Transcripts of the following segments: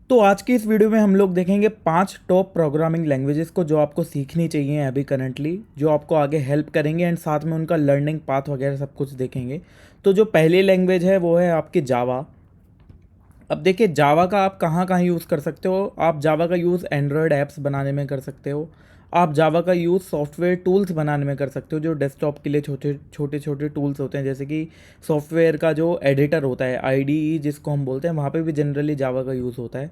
तो आज की इस वीडियो में हम लोग देखेंगे 5 टॉप प्रोग्रामिंग लैंग्वेजेस को जो आपको सीखनी चाहिए अभी करंटली, जो आपको आगे हेल्प करेंगे एंड साथ में उनका लर्निंग पाथ वगैरह सब कुछ देखेंगे। तो जो पहली लैंग्वेज है वो है आपकी जावा। अब देखिए जावा का आप कहाँ कहाँ यूज़ कर सकते हो। आप जावा का यूज़ एंड्रॉयड ऐप्स बनाने में कर सकते हो। आप जावा का यूज़ सॉफ्टवेयर टूल्स बनाने में कर सकते हो, जो डेस्कटॉप के लिए छोटे छोटे छोटे टूल्स होते हैं, जैसे कि सॉफ्टवेयर का जो एडिटर होता है आईडीई जिसको हम बोलते हैं, वहाँ पे भी जनरली जावा का यूज़ होता है।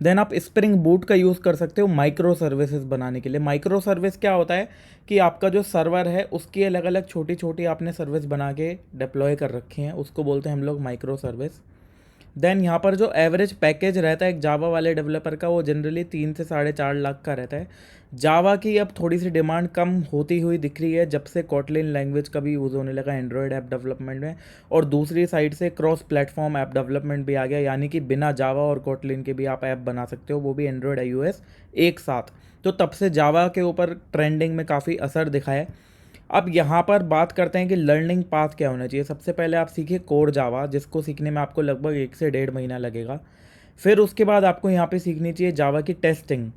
देन आप स्प्रिंग बूट का यूज़ कर सकते हो माइक्रो सर्विसेज बनाने के लिए। माइक्रो सर्विस क्या होता है कि आपका जो सर्वर है उसकी अलग अलग छोटी छोटी आपने सर्विस बना के डिप्लॉय कर रखी हैं, उसको बोलते हैं हम लोग माइक्रो सर्विस। देन यहाँ पर जो एवरेज पैकेज रहता है एक जावा वाले डेवलपर का, वो जनरली 3 से 4.5 लाख का रहता है। जावा की अब थोड़ी सी डिमांड कम होती हुई दिख रही है जब से कॉटलिन लैंग्वेज का भी यूज़ होने लगा एंड्रॉयड ऐप डेवलपमेंट में, और दूसरी साइड से क्रॉस प्लेटफॉर्म ऐप डेवलपमेंट भी आ गया, यानी कि बिना जावा और कॉटलिन के भी आप ऐप बना सकते हो, वो भी एंड्रॉयड iOS एक साथ। तो तब से जावा के ऊपर ट्रेंडिंग में काफ़ी असर दिखा है। अब यहाँ पर बात करते हैं कि लर्निंग पाथ क्या होना चाहिए। सबसे पहले आप सीखिए कोर जावा, जिसको सीखने में आपको लगभग 1 से 1.5 महीना लगेगा। फिर उसके बाद आपको यहाँ पे सीखनी चाहिए जावा की टेस्टिंग,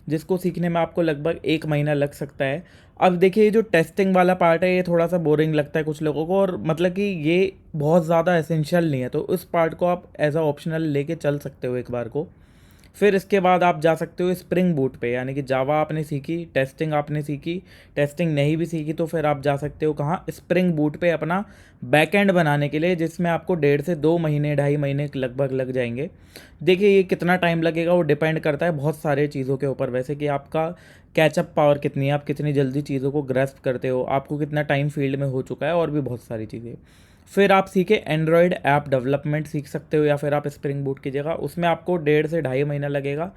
जिसको सीखने में आपको लगभग 1 महीना लग सकता है। अब देखिए ये जो टेस्टिंग वाला पार्ट है ये थोड़ा सा बोरिंग लगता है कुछ लोगों को, और मतलब कि ये बहुत ज़्यादा एसेंशियल नहीं है, तो उस पार्ट को आप एज अ ऑप्शनल लेके चल सकते हो एक बार को। फिर इसके बाद आप जा सकते हो स्प्रिंग बूट पे, यानी कि जावा आपने सीखी, टेस्टिंग आपने सीखी, टेस्टिंग नहीं भी सीखी तो फिर आप जा सकते हो कहाँ, स्प्रिंग बूट पे अपना बैकएंड बनाने के लिए, जिसमें आपको 1.5 से 2 महीने 2.5 महीने लगभग लग जाएंगे। देखिए ये कितना टाइम लगेगा वो डिपेंड करता है बहुत सारे चीज़ों के ऊपर, वैसे कि आपका कैचअप पावर कितनी है, आप कितनी जल्दी चीज़ों को ग्रेस्प करते हो, आपको कितना टाइम फील्ड में हो चुका है, और भी बहुत सारी चीज़ें। फिर आप सीखे एंड्रॉयड ऐप डेवलपमेंट सीख सकते हो, या फिर आप स्प्रिंग बूट की जगह, उसमें आपको 1.5 से 2.5 महीना लगेगा।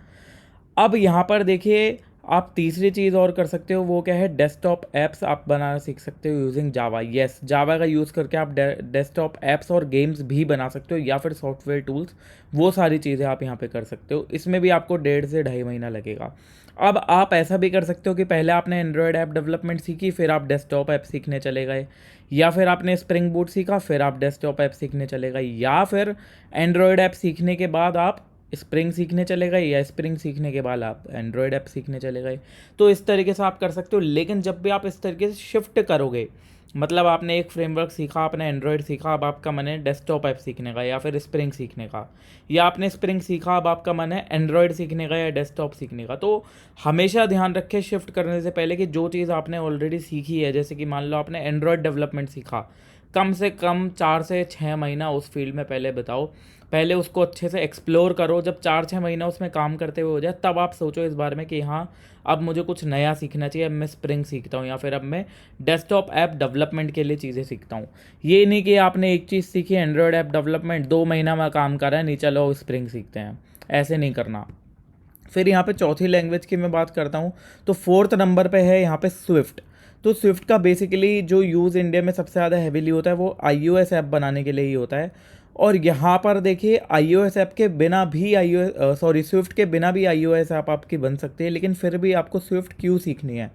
अब यहाँ पर देखिए आप तीसरी चीज़ और कर सकते हो, वो क्या है, डेस्कटॉप ऐप्स आप बनाना सीख सकते हो यूजिंग जावा। यस, जावा का यूज़ करके आप डेस्कटॉप ऐप्स और गेम्स भी बना सकते हो, या फिर सॉफ्टवेयर टूल्स, वो सारी चीज़ें आप यहाँ पे कर सकते हो। इसमें भी आपको 1.5 से 2.5 महीना लगेगा। अब आप ऐसा भी कर सकते हो कि पहले आपने एंड्रॉयड ऐप डेवलपमेंट सीखी, फिर आप डेस्कटॉप ऐप सीखने चले गए, या फिर आपने स्प्रिंग बूट सीखा फिर आप डेस्कटॉप ऐप सीखने चले गए, या फिर एंड्रॉयड ऐप सीखने के बाद आप स्प्रिंग सीखने चले गए, या स्प्रिंग सीखने के बाद आप एंड्रॉयड ऐप सीखने चले गए। तो इस तरीके से आप कर सकते हो। लेकिन जब भी आप इस तरीके से शिफ्ट करोगे, मतलब आपने एक फ्रेमवर्क सीखा, आपने एंड्रॉयड सीखा, अब आपका मन है डेस्कटॉप ऐप सीखने का या फिर स्प्रिंग सीखने का, या आपने स्प्रिंग सीखा अब आपका मन है एंड्रॉयड सीखने का या डेस्कटॉप सीखने का, तो हमेशा ध्यान रखें शिफ्ट करने से पहले कि जो चीज़ आपने ऑलरेडी सीखी है, जैसे कि मान लो आपने एंड्रॉयड डेवलपमेंट सीखा, कम से कम 4 से 6 महीना उस फील्ड में पहले बिताओ, पहले उसको अच्छे से एक्सप्लोर करो। जब 4 6 महीना उसमें काम करते हुए हो जाए तब आप सोचो इस बारे में कि हाँ अब मुझे कुछ नया सीखना चाहिए, अब मैं स्प्रिंग सीखता हूँ, या फिर अब मैं डेस्कटॉप ऐप डेवलपमेंट के लिए चीज़ें सीखता हूँ। ये नहीं कि आपने एक चीज़ सीखी एंड्रॉयड ऐप डेवलपमेंट, 2 महीना में काम कर रहा है, नहीं चलो स्प्रिंग सीखते हैं, ऐसे नहीं करना। फिर यहाँ पे चौथी लैंग्वेज की मैं बात करता हूँ, तो फोर्थ नंबर पे है यहाँ पे स्विफ्ट। तो स्विफ्ट का बेसिकली जो यूज़ इंडिया में सबसे ज़्यादा हैवीली होता है वो iOS ऐप बनाने के लिए ही होता है। और यहाँ पर देखिए iOS ऐप के बिना भी स्विफ्ट के बिना भी iOS ऐप आपकी बन सकती है, लेकिन फिर भी आपको स्विफ्ट क्यों सीखनी है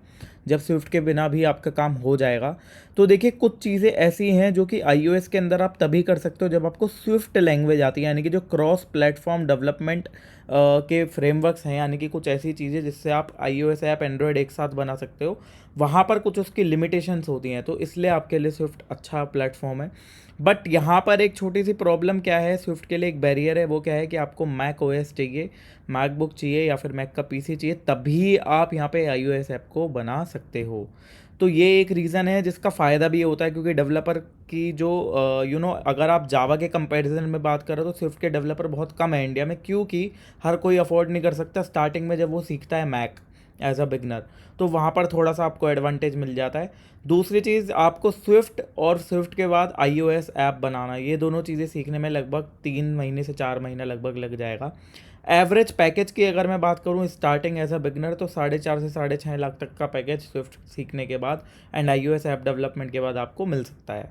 जब स्विफ्ट के बिना भी आपका काम हो जाएगा। तो देखिए कुछ चीज़ें ऐसी हैं जो कि iOS के अंदर आप तभी कर सकते हो जब आपको स्विफ्ट लैंग्वेज आती है, यानी कि जो क्रॉस प्लेटफॉर्म डेवलपमेंट के फ्रेमवर्क्स हैं, यानी कि कुछ ऐसी चीज़ें जिससे आप iOS ऐप एंड्रॉयड एक साथ बना सकते हो, वहाँ पर कुछ उसकी लिमिटेशंस होती हैं, तो इसलिए आपके लिए स्विफ्ट अच्छा प्लेटफॉर्म है। बट यहाँ पर एक छोटी सी प्रॉब्लम क्या है, स्विफ्ट के लिए एक बैरियर है, वो क्या है कि आपको मैक ओएस चाहिए, मैकबुक चाहिए या फिर मैक का पीसी चाहिए, तभी आप यहाँ पे iOS ऐप को बना सकते हो। तो ये एक रीज़न है जिसका फ़ायदा भी ये होता है, क्योंकि डेवलपर की जो अगर आप जावा के कंपैरिजन में बात करो तो स्विफ्ट के डेवलपर बहुत कम है इंडिया में, क्योंकि हर कोई अफोर्ड नहीं कर सकता स्टार्टिंग में जब वो सीखता है मैक एज अ बिगनर, तो वहाँ पर थोड़ा सा आपको एडवांटेज मिल जाता है। दूसरी चीज़, आपको स्विफ्ट और स्विफ्ट के बाद iOS ऐप बनाना, ये दोनों चीज़ें सीखने में लगभग 3 महीने से 4 महीना लगभग लग जाएगा। एवरेज पैकेज की अगर मैं बात करूँ स्टार्टिंग एज अ बिगनर, तो 4.5 से 6.5 लाख तक का पैकेज स्विफ्ट सीखने के बाद एंड iOS ऐप डेवलपमेंट के बाद आपको मिल सकता है।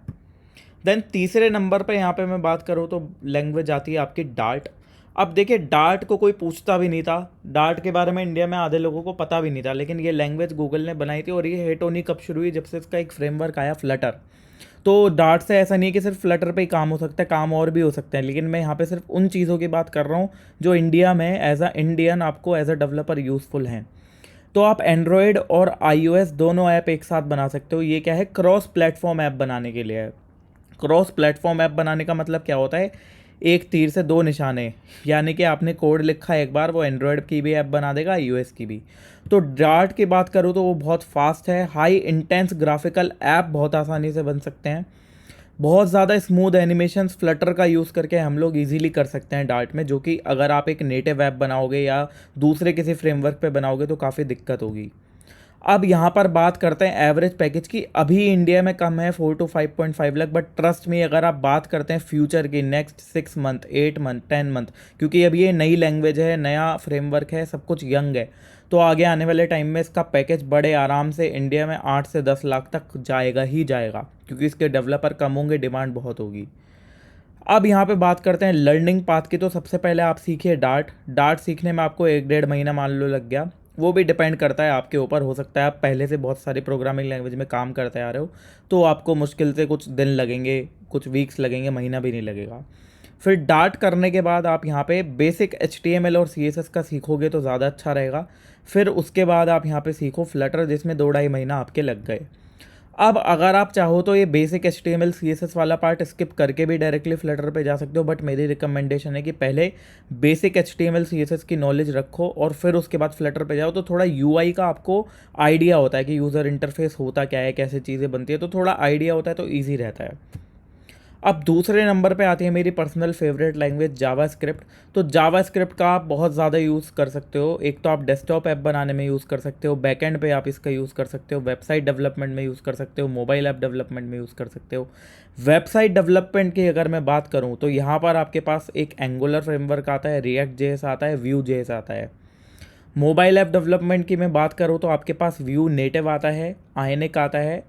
देन तीसरे नंबर पे यहाँ पे मैं बात करूँ तो लैंग्वेज आती है आपकी डार्ट। अब देखिए डार्ट को कोई पूछता भी नहीं था, डार्ट के बारे में इंडिया में आधे लोगों को पता भी नहीं था, लेकिन ये लैंग्वेज गूगल ने बनाई थी, और ये हिट होनी कब शुरू हुई, जब से इसका एक फ्रेमवर्क आया फ्लटर। तो डार्ट से ऐसा नहीं है कि सिर्फ फ्लटर पे ही काम हो सकता है, काम और भी हो सकते हैं, लेकिन मैं यहाँ पे सिर्फ उन चीज़ों की बात कर रहा हूँ जो इंडिया में एज अ इंडियन आपको एज अ डेवलपर यूज़फुल हैं। तो आप एंड्रॉयड और iOS दोनों ऐप एक साथ बना सकते हो। ये क्या है, क्रॉस प्लेटफॉर्म ऐप बनाने के लिए है। क्रॉस प्लेटफॉर्म ऐप बनाने का मतलब क्या होता है, एक तीर से दो निशाने, यानी कि आपने कोड लिखा एक बार, वो एंड्रॉयड की भी ऐप बना देगा, iOS की भी। तो डार्ट की बात करूँ तो वो बहुत फास्ट है, हाई इंटेंस ग्राफिकल ऐप बहुत आसानी से बन सकते हैं, बहुत ज़्यादा स्मूथ एनिमेशंस फ्लटर का यूज़ करके हम लोग इजीली कर सकते हैं डार्ट में, जो कि अगर आप एक नेटिव ऐप बनाओगे या दूसरे किसी फ्रेमवर्क पे बनाओगे तो काफ़ी दिक्कत होगी। अब यहाँ पर बात करते हैं एवरेज पैकेज की। अभी इंडिया में कम है 4 to 5.5 lakh, but trust me अगर आप बात करते हैं फ्यूचर की, नेक्स्ट 6 मंथ 8 मंथ 10 मंथ, क्योंकि अब ये नई लैंग्वेज है, नया फ्रेमवर्क है, सब कुछ यंग है, तो आगे आने वाले टाइम में इसका पैकेज बड़े आराम से इंडिया में 8 से 10 लाख तक जाएगा ही जाएगा, क्योंकि इसके डेवलपर कम होंगे, डिमांड बहुत होगी। अब यहाँ पे बात करते हैं लर्निंग पाथ की। तो सबसे पहले आप सीखिए डार्ट। डार्ट सीखने में आपको 1 डेढ़ महीना मान लो लग गया, वो भी डिपेंड करता है आपके ऊपर। हो सकता है आप पहले से बहुत सारी प्रोग्रामिंग लैंग्वेज में काम करते आ रहे हो, तो आपको मुश्किल से कुछ दिन लगेंगे, कुछ वीक्स लगेंगे, महीना भी नहीं लगेगा। फिर डार्ट करने के बाद आप यहाँ पे बेसिक HTML और CSS का सीखोगे तो ज़्यादा अच्छा रहेगा। फिर उसके बाद आप यहाँ पे सीखो फ्लटर, जिसमें 2 ढाई महीना आपके लग गए। अब अगर आप चाहो तो ये बेसिक HTML CSS वाला पार्ट स्किप करके भी डायरेक्टली फ्लटर पे जा सकते हो, बट मेरी रिकमेंडेशन है कि पहले बेसिक HTML CSS की नॉलेज रखो और फिर उसके बाद फ्लटर पे जाओ, तो थोड़ा UI का आपको आइडिया होता है कि यूज़र इंटरफेस होता क्या है, कैसे चीज़ें बनती है, तो थोड़ा आइडिया होता है, तो ईजी रहता है। अब दूसरे नंबर पे आती है मेरी पर्सनल फेवरेट लैंग्वेज जावास्क्रिप्ट। तो जावास्क्रिप्ट का आप बहुत ज़्यादा यूज़ कर सकते हो। एक तो आप डेस्कटॉप ऐप बनाने में यूज़ कर सकते हो, बैकएंड पे आप इसका यूज़ कर सकते हो, वेबसाइट डेवलपमेंट में यूज़ कर सकते हो, मोबाइल ऐप डेवलपमेंट में यूज़ कर सकते हो। वेबसाइट डेवलपमेंट की अगर मैं बात करूँ तो यहाँ पर आपके पास एक एंगुलर फ्रेमवर्क आता है, रिएक्ट जेएस आता है, व्यू जेएस आता है। मोबाइल ऐप डेवलपमेंट की मैं बात करूँ तो आपके पास व्यू नेटिव आता है, आयनिक आता है,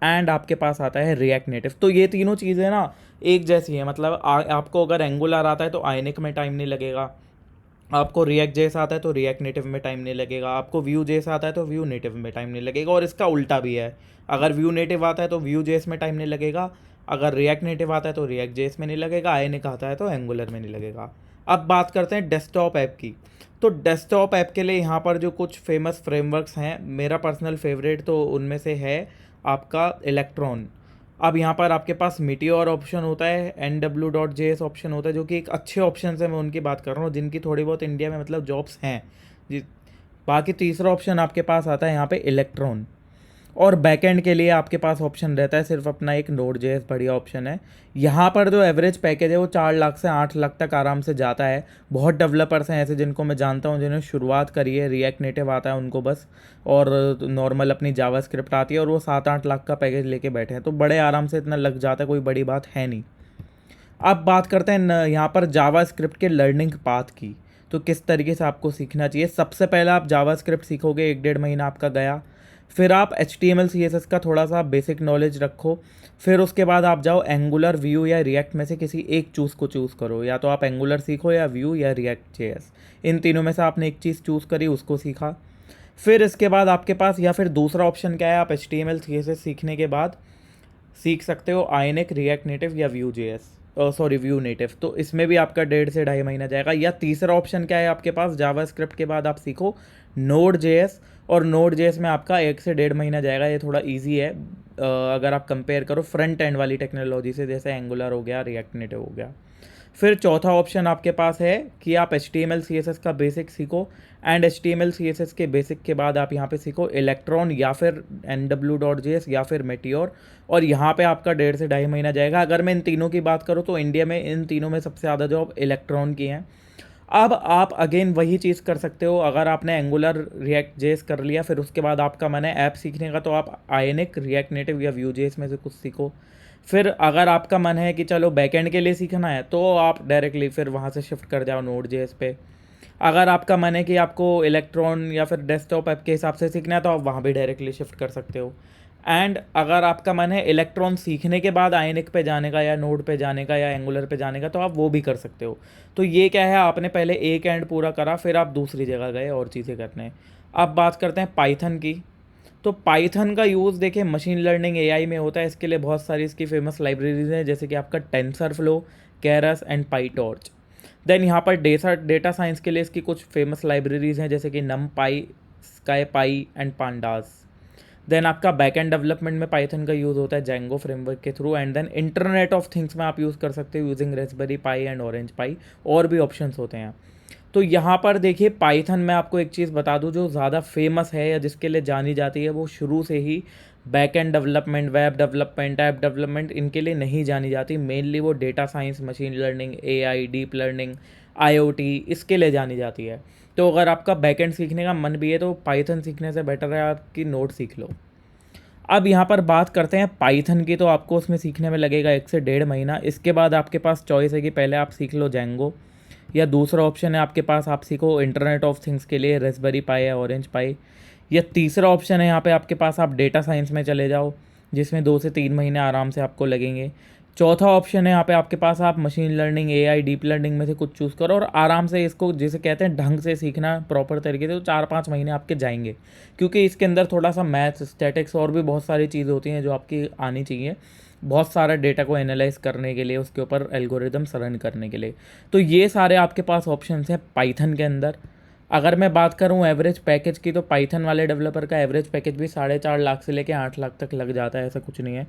एंड आपके पास आता है रिएक्ट नेटिव। तो ये तीनों चीज़ें ना एक जैसी हैं, मतलब आपको अगर एंगुलर आता है तो आयनिक में टाइम नहीं लगेगा, आपको रिएक्ट जेस आता है तो रिएक्ट नेटिव में टाइम नहीं लगेगा, आपको व्यू जेस आता है तो व्यू नेटिव में टाइम नहीं लगेगा, और इसका उल्टा भी है। अगर व्यू नेटिव आता है तो व्यू जेस में टाइम नहीं लगेगा, अगर रिएक्ट नेटिव आता है तो रिएक्ट जेस में नहीं लगेगा, आयनिक आता है तो एंगुलर में नहीं लगेगा। अब बात करते हैं डेस्कटॉप ऐप की। तो डेस्कटॉप ऐप के लिए यहाँ पर जो कुछ फेमस फ्रेमवर्क्स हैं, मेरा पर्सनल फेवरेट तो उनमें से है आपका इलेक्ट्रॉन। अब यहाँ पर आपके पास मीटियोर ऑप्शन होता है, NW.js ऑप्शन होता है, जो कि एक अच्छे ऑप्शन से मैं उनकी बात कर रहा हूँ, जिनकी थोड़ी बहुत इंडिया में मतलब जॉब्स हैं जी। बाकी तीसरा ऑप्शन आपके पास आता है यहाँ पे इलेक्ट्रॉन। और बैकएंड के लिए आपके पास ऑप्शन रहता है सिर्फ अपना एक Node.js, बढ़िया ऑप्शन है। यहाँ पर जो एवरेज पैकेज है वो 4 लाख से 8 लाख तक आराम से जाता है। बहुत डेवलपर्स हैं ऐसे जिनको मैं जानता हूँ, जिन्होंने शुरुआत करी है, रिएक्ट नेटिव आता है उनको बस, और नॉर्मल अपनी जावास्क्रिप्ट आती है, और वो 7 8 लाख का पैकेज लेके बैठे हैं, तो बड़े आराम से इतना लग जाता है, कोई बड़ी बात है नहीं। अब बात करते हैं यहाँ पर जावास्क्रिप्ट के लर्निंग पाथ की। तो किस तरीके से आपको सीखना चाहिए। सबसे पहले आप जावास्क्रिप्ट सीखोगे, 1 डेढ़ महीना आपका गया। फिर आप HTML CSS का थोड़ा सा बेसिक नॉलेज रखो। फिर उसके बाद आप जाओ एंगुलर, व्यू या रिएक्ट में से किसी एक चूज़ करो, या तो आप एंगुलर सीखो या व्यू या रिएक्ट JS, इन तीनों में से आपने एक चीज़ चूज़ करी, उसको सीखा। फिर इसके बाद आपके पास या फिर दूसरा ऑप्शन क्या है, आप HTML CSS सीखने के बाद सीख सकते हो आयनिक, रिएक्ट नेटिव या Vue JS, sorry view native. तो इसमें भी आपका 1.5 से 2.5 महीना जाएगा। या तीसरा ऑप्शन क्या है आपके पास, जावास्क्रिप्ट के बाद आप सीखो Node.js, और Node.js में आपका 1 से 1.5 महीना जाएगा। ये थोड़ा इजी है अगर आप कंपेयर करो फ्रंट एंड वाली टेक्नोलॉजी से, जैसे एंगुलर हो गया, रिएक्ट नेटिव हो गया। फिर चौथा ऑप्शन आपके पास है कि आप HTML CSS का बेसिक सीखो, एंड HTML CSS के बेसिक के बाद आप यहाँ पे सीखो इलेक्ट्रॉन या फिर NW.js या फिर मेटियोर, और यहाँ पे आपका 1.5 से 2.5 महीना जाएगा। अगर मैं इन तीनों की बात करूँ तो इंडिया में इन तीनों में सबसे ज़्यादा जॉब इलेक्ट्रॉन की हैं। अब आप अगेन वही चीज़ कर सकते हो, अगर आपने एंगुलर, रिएक्ट जेएस कर लिया, फिर उसके बाद आपका मन है ऐप सीखने का, तो आप आयनिक, रिएक्ट नेटिव या व्यू जेएस में से कुछ सीखो। फिर अगर आपका मन है कि चलो बैकएंड के लिए सीखना है, तो आप डायरेक्टली फिर वहाँ से शिफ्ट कर जाओ Node.js पे। अगर आपका मन है कि आपको इलेक्ट्रॉन या फिर डेस्कटॉप ऐप के हिसाब से सीखना है, तो आप वहाँ भी डायरेक्टली शिफ्ट कर सकते हो। एंड अगर आपका मन है इलेक्ट्रॉन सीखने के बाद आयनिक पे जाने का, या नोड पे जाने का, या एंगुलर पे जाने का, तो आप वो भी कर सकते हो। तो ये क्या है, आपने पहले एक एंड पूरा करा, फिर आप दूसरी जगह गए और चीज़ें करने। अब बात करते हैं पाइथन की। तो पाइथन का यूज़ देखिए मशीन लर्निंग एआई में होता है। इसके लिए बहुत सारी इसकी फेमस लाइब्रेरीज हैं, जैसे कि आपका TensorFlow, Keras and PyTorch. Then यहाँ पर डेटा साइंस के लिए इसकी कुछ फेमस लाइब्रेरीज हैं, जैसे कि NumPy, SciPy and pandas. Then आपका बैक एंड डेवलपमेंट में पाइथन का यूज़ होता है जेंगो फ्रेमवर्क के थ्रू। And then internet of things में आप यूज़ कर सकते हो using Raspberry Pi and Orange Pi. और भी ऑप्शंस होते हैं। तो यहाँ पर देखिए पाइथन में आपको एक चीज़ बता दूँ जो ज़्यादा फेमस है या जिसके लिए जानी जाती है, वो शुरू से ही back end development, web development, app development इनके लिए नहीं जानी जाती। मेनली वो data science, machine learning, AI, deep learning, IoT इसके लिए जानी जाती है। तो अगर आपका बैक एंड सीखने का मन भी है तो पाइथन सीखने से बेटर है आपकी नोट सीख लो। अब यहाँ पर बात करते हैं पाइथन की, तो आपको उसमें सीखने में लगेगा 1 से 1.5 महीना। इसके बाद आपके पास चॉइस है कि पहले आप सीख लो जेंगो, या दूसरा ऑप्शन है आपके पास आप सीखो इंटरनेट ऑफ थिंग्स के लिए रेस्पबेरी पाई या ऑरेंज पाई, या तीसरा ऑप्शन है यहाँ पे आपके पास आप डेटा साइंस में चले जाओ, जिसमें 2 से 3 महीने आराम से आपको लगेंगे। चौथा ऑप्शन है यहाँ पे आपके पास आप machine learning, AI, deep learning में से कुछ चूज़ करो और आराम से इसको जिसे कहते हैं ढंग से सीखना प्रॉपर तरीके से, तो 4-5 महीने आपके जाएंगे। क्योंकि इसके अंदर थोड़ा सा मैथ्स, स्टैटिक्स और भी बहुत सारी चीज़ें होती हैं जो आपकी आनी चाहिए, बहुत सारा डेटा को एनालाइज करने के लिए, उसके ऊपर एल्गोरिदम्स रन करने के लिए। तो ये सारे आपके पास ऑप्शंस हैं पाइथन के अंदर। अगर मैं बात करूं एवरेज पैकेज की, तो पाइथन वाले डेवलपर का एवरेज पैकेज भी 4.5 लाख से लेकर 8 लाख तक लग जाता है, ऐसा कुछ नहीं है।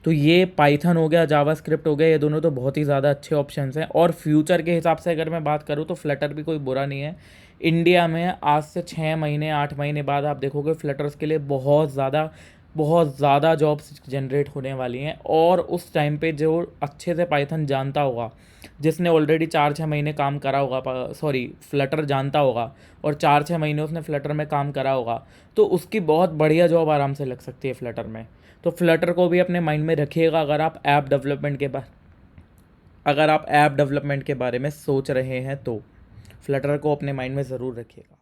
तो ये पाइथन हो गया, जावास्क्रिप्ट हो गया, ये दोनों तो बहुत ही ज़्यादा अच्छे ऑप्शंस हैं। और फ्यूचर के हिसाब से अगर मैं बात करूँ तो फ्लटर भी कोई बुरा नहीं है। इंडिया में आज से 6 महीने 8 महीने बाद आप देखोगे फ्लटर्स के लिए बहुत ज़्यादा जॉब्स जनरेट होने वाली हैं। और उस टाइम पे जो अच्छे से पाइथन जानता होगा, जिसने ऑलरेडी 4-6 महीने काम करा होगा, सॉरी फ्लटर जानता होगा और 4-6 महीने उसने फ्लटर में काम करा होगा, तो उसकी बहुत बढ़िया जॉब आराम से लग सकती है फ्लटर में। तो फ्लटर को भी अपने माइंड में रखिएगा अगर आप ऐप डेवलपमेंट के बारे में सोच रहे हैं तो फ्लटर को अपने माइंड में ज़रूर रखिएगा।